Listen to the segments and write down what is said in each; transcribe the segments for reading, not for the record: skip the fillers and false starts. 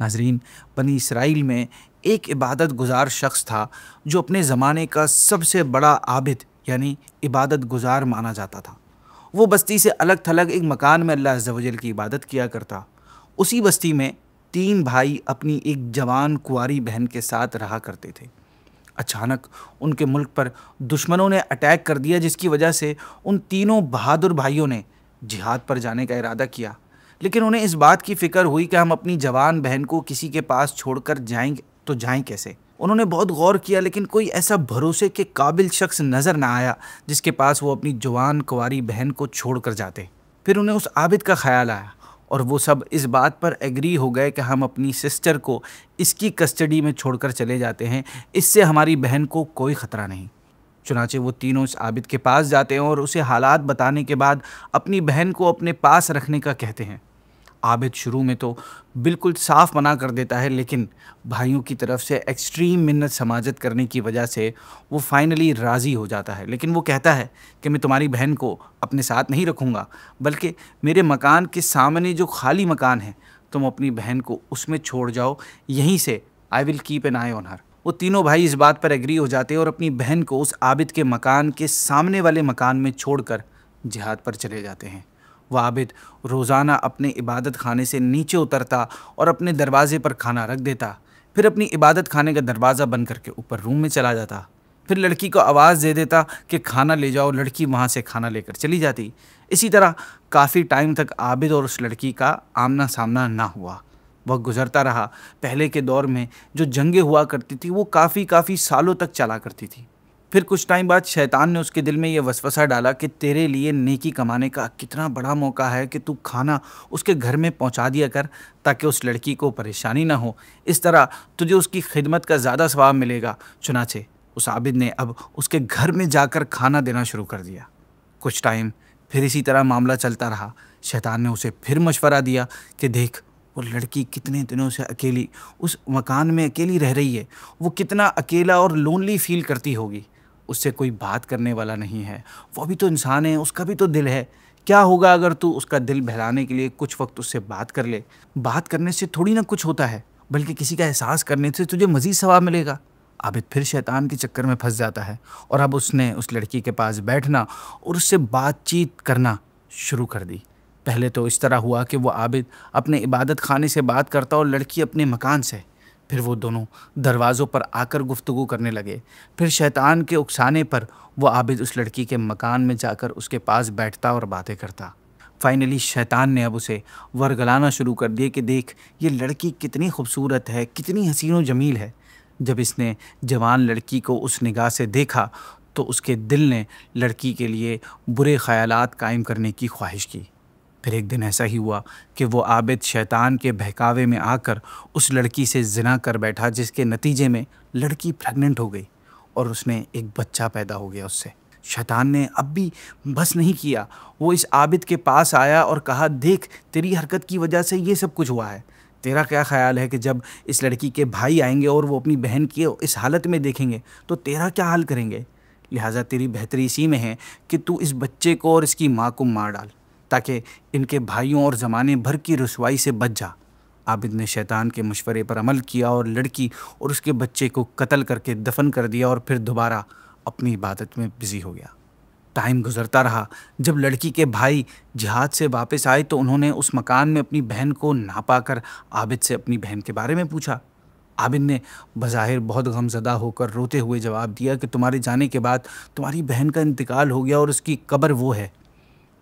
ناظرین، بنی اسرائیل میں ایک عبادت گزار شخص تھا جو اپنے زمانے کا سب سے بڑا عابد یعنی عبادت گزار مانا جاتا تھا۔ وہ بستی سے الگ تھلگ ایک مکان میں اللہ عز و جل کی عبادت کیا کرتا۔ اسی بستی میں 3 بھائی اپنی ایک جوان کنواری بہن کے ساتھ رہا کرتے تھے۔ اچانک ان کے ملک پر دشمنوں نے اٹیک کر دیا، جس کی وجہ سے ان تینوں بہادر بھائیوں نے جہاد پر جانے کا ارادہ کیا، لیکن انہیں اس بات کی فکر ہوئی کہ ہم اپنی جوان بہن کو کسی کے پاس چھوڑ کر جائیں گے تو جائیں کیسے۔ انہوں نے بہت غور کیا، لیکن کوئی ایسا بھروسے کے قابل شخص نظر نہ آیا جس کے پاس وہ اپنی جوان کنواری بہن کو چھوڑ کر جاتے۔ پھر انہیں اس عابد کا خیال آیا اور وہ سب اس بات پر ایگری ہو گئے کہ ہم اپنی سسٹر کو اس کی کسٹڈی میں چھوڑ کر چلے جاتے ہیں، اس سے ہماری بہن کو کوئی خطرہ نہیں۔ چنانچہ وہ تینوں اس عابد کے پاس جاتے ہیں اور اسے حالات بتانے کے بعد اپنی بہن کو اپنے پاس رکھنے کا کہتے ہیں۔ عابد شروع میں تو بالکل صاف منع کر دیتا ہے، لیکن بھائیوں کی طرف سے ایکسٹریم منت سماجت کرنے کی وجہ سے وہ فائنلی راضی ہو جاتا ہے۔ لیکن وہ کہتا ہے کہ میں تمہاری بہن کو اپنے ساتھ نہیں رکھوں گا، بلکہ میرے مکان کے سامنے جو خالی مکان ہے تم اپنی بہن کو اس میں چھوڑ جاؤ، یہیں سے آئی ول کیپ این آئی آن ہر۔ وہ تینوں بھائی اس بات پر ایگری ہو جاتے ہیں اور اپنی بہن کو اس عابد کے مکان کے سامنے والے مکان میں چھوڑ کر جہاد پر چلے جاتے ہیں۔ وہ عابد روزانہ اپنے عبادت خانے سے نیچے اترتا اور اپنے دروازے پر کھانا رکھ دیتا، پھر اپنی عبادت خانے کا دروازہ بند کر کے اوپر روم میں چلا جاتا، پھر لڑکی کو آواز دے دیتا کہ کھانا لے جاؤ، لڑکی وہاں سے کھانا لے کر چلی جاتی۔ اسی طرح کافی ٹائم تک عابد اور اس لڑکی کا آمنا سامنا نہ ہوا۔ وقت گزرتا رہا۔ پہلے کے دور میں جو جنگیں ہوا کرتی تھی وہ کافی سالوں تک چلا کرتی تھی۔ پھر کچھ ٹائم بعد شیطان نے اس کے دل میں یہ وسوسہ ڈالا کہ تیرے لیے نیکی کمانے کا کتنا بڑا موقع ہے کہ تو کھانا اس کے گھر میں پہنچا دیا کر تاکہ اس لڑکی کو پریشانی نہ ہو، اس طرح تجھے اس کی خدمت کا زیادہ ثواب ملے گا۔ چنانچہ اس عابد نے اب اس کے گھر میں جا کر کھانا دینا شروع کر دیا۔ کچھ ٹائم پھر اسی طرح معاملہ چلتا رہا۔ شیطان نے اسے پھر مشورہ دیا کہ دیکھ، وہ لڑکی کتنے دنوں سے اکیلی اس مکان میں اکیلی رہ رہی ہے، وہ کتنا اکیلا اور لونلی فیل کرتی ہوگی، اس سے کوئی بات کرنے والا نہیں ہے، وہ بھی تو انسان ہے، اس کا بھی تو دل ہے۔ کیا ہوگا اگر تو اس کا دل بہلانے کے لیے کچھ وقت اس سے بات کر لے؟ بات کرنے سے تھوڑی نہ کچھ ہوتا ہے، بلکہ کسی کا احساس کرنے سے تجھے مزید ثواب ملے گا۔ عابد پھر شیطان کے چکر میں پھنس جاتا ہے اور اب اس نے اس لڑکی کے پاس بیٹھنا اور اس سے بات چیت کرنا شروع کر دی۔ پہلے تو اس طرح ہوا کہ وہ عابد اپنے عبادت خانے سے بات کرتا اور لڑکی اپنے مکان سے، پھر وہ دونوں دروازوں پر آ کر گفتگو کرنے لگے۔ پھر شیطان کے اکسانے پر وہ عابد اس لڑکی کے مکان میں جا کر اس کے پاس بیٹھتا اور باتیں کرتا۔ فائنلی شیطان نے اب اسے ورگلانا شروع کر دیا کہ دیکھ، یہ لڑکی کتنی خوبصورت ہے، کتنی حسین و جمیل ہے۔ جب اس نے جوان لڑکی کو اس نگاہ سے دیکھا تو اس کے دل نے لڑکی کے لیے برے خیالات قائم کرنے کی خواہش کی۔ پھر ایک دن ایسا ہی ہوا کہ وہ عابد شیطان کے بہکاوے میں آ کر اس لڑکی سے زنا کر بیٹھا، جس کے نتیجے میں لڑکی پریگننٹ ہو گئی اور اس نے ایک بچہ پیدا ہو گیا اس سے۔ شیطان نے اب بھی بس نہیں کیا، وہ اس عابد کے پاس آیا اور کہا دیکھ، تیری حرکت کی وجہ سے یہ سب کچھ ہوا ہے، تیرا کیا خیال ہے کہ جب اس لڑکی کے بھائی آئیں گے اور وہ اپنی بہن کی اس حالت میں دیکھیں گے تو تیرا کیا حال کریں گے؟ لہٰذا تیری بہتری اسی میں ہے کہ تو اس بچے کو اور اس کی ماں کو مار ڈال تاکہ ان کے بھائیوں اور زمانے بھر کی رسوائی سے بچ جا۔ عابد نے شیطان کے مشورے پر عمل کیا اور لڑکی اور اس کے بچے کو قتل کر کے دفن کر دیا اور پھر دوبارہ اپنی عبادت میں بزی ہو گیا۔ ٹائم گزرتا رہا۔ جب لڑکی کے بھائی جہاد سے واپس آئے تو انہوں نے اس مکان میں اپنی بہن کو نہ پا کر عابد سے اپنی بہن کے بارے میں پوچھا۔ عابد نے بظاہر بہت غمزدہ ہو کر روتے ہوئے جواب دیا کہ تمہارے جانے کے بعد تمہاری بہن کا انتقال ہو گیا اور اس کی قبر وہ ہے،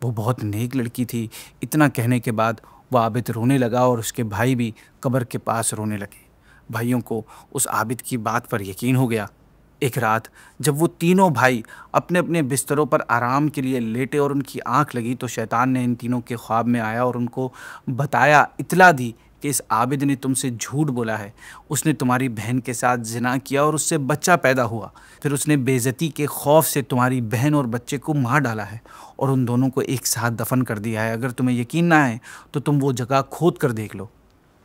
وہ بہت نیک لڑکی تھی۔ اتنا کہنے کے بعد وہ عابد رونے لگا اور اس کے بھائی بھی قبر کے پاس رونے لگے۔ بھائیوں کو اس عابد کی بات پر یقین ہو گیا۔ ایک رات جب وہ تینوں بھائی اپنے اپنے بستروں پر آرام کے لیے لیٹے اور ان کی آنکھ لگی تو شیطان نے ان تینوں کے خواب میں آیا اور ان کو بتایا، اطلاع دی کہ اس عابد نے تم سے جھوٹ بولا ہے، اس نے تمہاری بہن کے ساتھ زنا کیا اور اس سے بچہ پیدا ہوا، پھر اس نے بے عزتی کے خوف سے تمہاری بہن اور بچے کو مار ڈالا ہے اور ان دونوں کو ایک ساتھ دفن کر دیا ہے۔ اگر تمہیں یقین نہ آئے تو تم وہ جگہ کھود کر دیکھ لو۔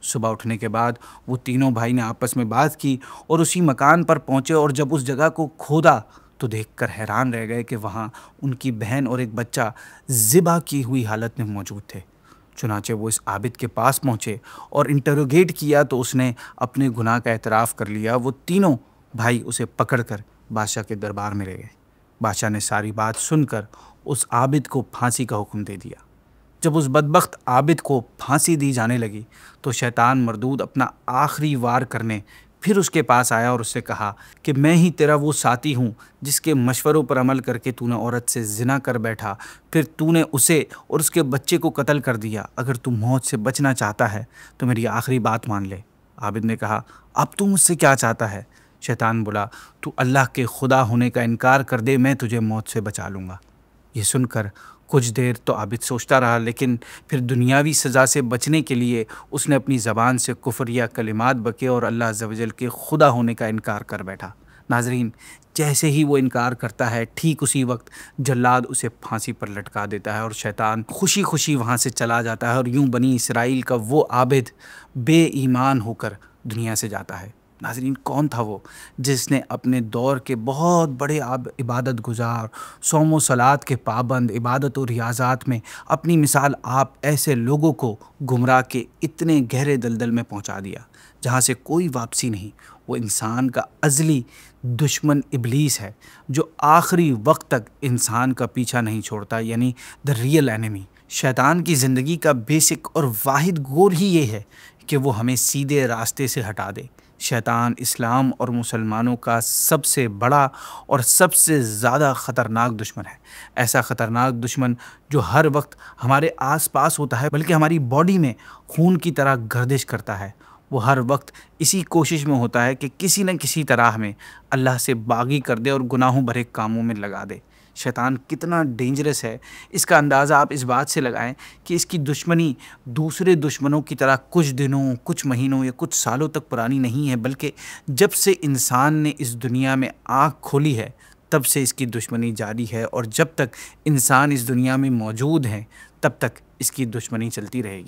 صبح اٹھنے کے بعد وہ تینوں بھائی نے آپس میں بات کی اور اسی مکان پر پہنچے اور جب اس جگہ کو کھودا تو دیکھ کر حیران رہ گئے کہ وہاں ان کی بہن اور ایک بچہ ذبح کی ہوئی حالت میں موجود تھے۔ چنانچہ وہ اس عابد کے پاس پہنچے اور انٹروگیٹ کیا تو اس نے اپنے گناہ کا اعتراف کر لیا۔ وہ تینوں بھائی اسے پکڑ کر بادشاہ کے دربار میں لے گئے۔ بادشاہ نے ساری بات سن کر اس عابد کو پھانسی کا حکم دے دیا۔ جب اس بدبخت عابد کو پھانسی دی جانے لگی تو شیطان مردود اپنا آخری وار کرنے پھر اس کے پاس آیا اور اس سے کہا کہ میں ہی تیرا وہ ساتھی ہوں جس کے مشوروں پر عمل کر کے تو نے عورت سے زنا کر بیٹھا، پھر تو نے اسے اور اس کے بچے کو قتل کر دیا۔ اگر تو موت سے بچنا چاہتا ہے تو میری آخری بات مان لے۔ عابد نے کہا اب تو مجھ سے کیا چاہتا ہے؟ شیطان بولا تو اللہ کے خدا ہونے کا انکار کر دے، میں تجھے موت سے بچا لوں گا۔ یہ سن کر کچھ دیر تو عابد سوچتا رہا، لیکن پھر دنیاوی سزا سے بچنے کے لیے اس نے اپنی زبان سے کفریہ کلمات بکے اور اللہ عز و جل کے خدا ہونے کا انکار کر بیٹھا۔ ناظرین، جیسے ہی وہ انکار کرتا ہے ٹھیک اسی وقت جلاد اسے پھانسی پر لٹکا دیتا ہے اور شیطان خوشی خوشی وہاں سے چلا جاتا ہے، اور یوں بنی اسرائیل کا وہ عابد بے ایمان ہو کر دنیا سے جاتا ہے۔ ناظرین، کون تھا وہ جس نے اپنے دور کے بہت بڑے عبادت گزار، صوم و صلات کے پابند، عبادت و ریاضات میں اپنی مثال آپ ایسے لوگوں کو گمراہ کے اتنے گہرے دلدل میں پہنچا دیا جہاں سے کوئی واپسی نہیں؟ وہ انسان کا ازلی دشمن ابلیس ہے جو آخری وقت تک انسان کا پیچھا نہیں چھوڑتا، یعنی دا ریئل اینیمی۔ شیطان کی زندگی کا بیسک اور واحد گول ہی یہ ہے کہ وہ ہمیں سیدھے راستے سے ہٹا دے۔ شیطان اسلام اور مسلمانوں کا سب سے بڑا اور سب سے زیادہ خطرناک دشمن ہے۔ ایسا خطرناک دشمن جو ہر وقت ہمارے آس پاس ہوتا ہے بلکہ ہماری باڈی میں خون کی طرح گردش کرتا ہے۔ وہ ہر وقت اسی کوشش میں ہوتا ہے کہ کسی نہ کسی طرح ہمیں اللہ سے باغی کر دے اور گناہوں بھرے کاموں میں لگا دے۔ شیطان کتنا ڈینجرس ہے اس کا اندازہ آپ اس بات سے لگائیں کہ اس کی دشمنی دوسرے دشمنوں کی طرح کچھ دنوں، کچھ مہینوں یا کچھ سالوں تک پرانی نہیں ہے، بلکہ جب سے انسان نے اس دنیا میں آنکھ کھولی ہے تب سے اس کی دشمنی جاری ہے، اور جب تک انسان اس دنیا میں موجود ہیں تب تک اس کی دشمنی چلتی رہے گی۔